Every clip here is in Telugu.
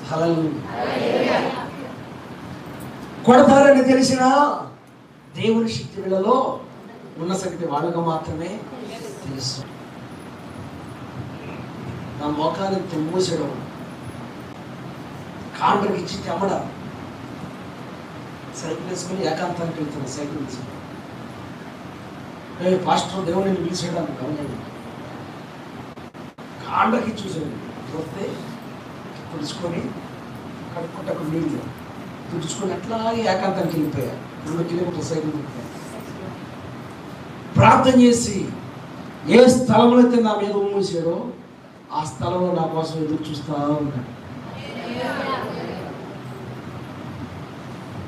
హల్లెలూయా. కొడతారని తెలిసిన దేవుని శక్తి వీళ్ళలో ఉన్న సంగతి వాళ్ళకు మాత్రమే తెలుసు. నా మోకాన్ని తుమ్మూసడం, కాండ్రకి ఇచ్చి తెమ్మడం, సైకిల్ వేసుకుని ఏకాంతానికి వెళ్తున్నాను. సైకిల్ వేసుకుని పాస్టర్ దేవుడిని పిలిచేయడానికి అవునండి. కాండ్రకి చూసాడు, చూస్తే తుడుచుకొని కడుక్కుంటే అక్కడ నీళ్ళు తుడుచుకొని అట్లాగే ఏకాంతానికి వెళ్ళిపోయా. 2 కిలోమీటర్ల సైకిల్ వెళ్ళిపోయా. ప్రార్థన చేసి ఏ స్థలంలో అయితే నా మీద మూసాడో ఆ స్థలంలో నా కోసం ఎదురు చూస్తా ఉన్నాడు.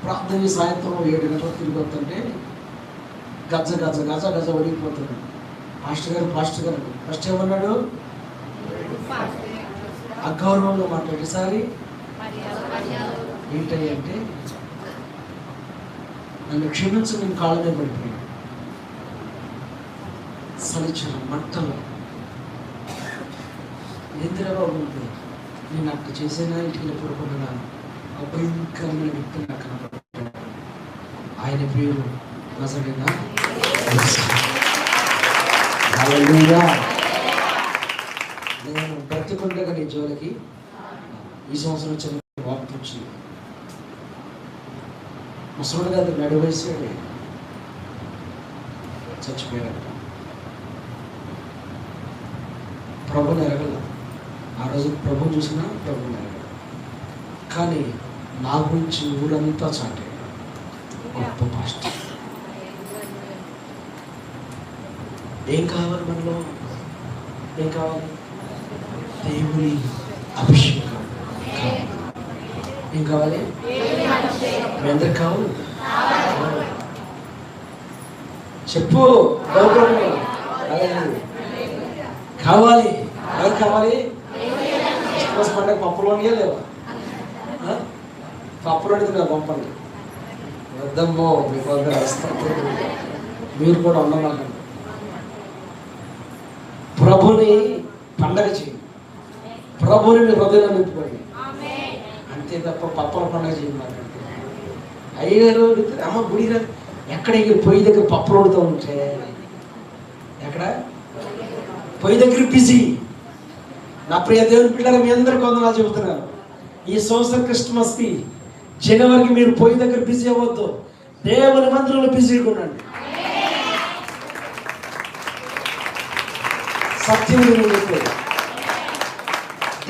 ప్రార్థన చేసి సాయంత్రం 7 గంటలకు తిరిగి వస్తుంటే గజ గజ గజ గజ వడిగిపోతున్నాడు. పాస్టర్ గారు ఫస్ట్ ఏమన్నాడు? అగౌరవంలో మాట్లాడి ఈసారి ఏంటంటే నన్ను క్షమించి నేను కాళ్ళ మీద పడిపోయాను. సలిచడం మంటలు ఎందులో ఉంది. నేను అట్లా చేసేనా ఇంటికి పడుకున్నా అభయంకరమైన వ్యక్తి నాకు కనపడ్డాడు. ఆయన పేరు నజరేయుడైన యేసు. హల్లెలూయా. నేను బ్రతికుండగా నీ జోలికి ఈ సంవత్సరం వచ్చిన వార్త వచ్చింది. ముసలుడు గారు నడివేసాడు, చచ్చిపోయాడు. ప్రభుని ఎరగల. ఆ రోజు ప్రభు చూసినా ప్రభుని ఎరగల. కానీ నా గురించి ఊరంతా చాటాడు. గొప్ప పాస్టర్. ఏం కావాలి మనలో? ఏం కావాలి? దేవుని అభిషేకం. ఏం కావాలి? మీ అందరికి కావాలి? చెప్పు. కావాలి. ఎవరు కావాలి? క్రిస్మస్ పండుగ పప్పులోనే లేవా? పప్పులోని తిన్నారు. పంపండి. వద్దమ్మో, మీకు వద్ద వస్తారు. మీరు కూడా ఉండమాకండి. ప్రభుని పండగ చేయండి. ప్రభుని మీ హృదయంలో నింపుకోండి. అంతే తప్ప పప్పుల పండుగ చేయండి. అయ్యగారు అమ్మ గుడి ఎక్కడ పొయ్యి దగ్గర పప్పులు వండుతూ ఉంటే ఎక్కడ పొయ్యి దగ్గర బిజీ. నా ప్రియ దేవుని పిల్లలు మీ అందరికీ వందనాలు చెబుతున్నాను. ఈ సంవత్సరం క్రిస్మస్కి జనవరికి మీరు పొయ్యి దగ్గర బిజీ అవ్వద్దు. దేవుని మందిరంలో బిజీగా ఉండండి. సత్యం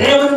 దేవుని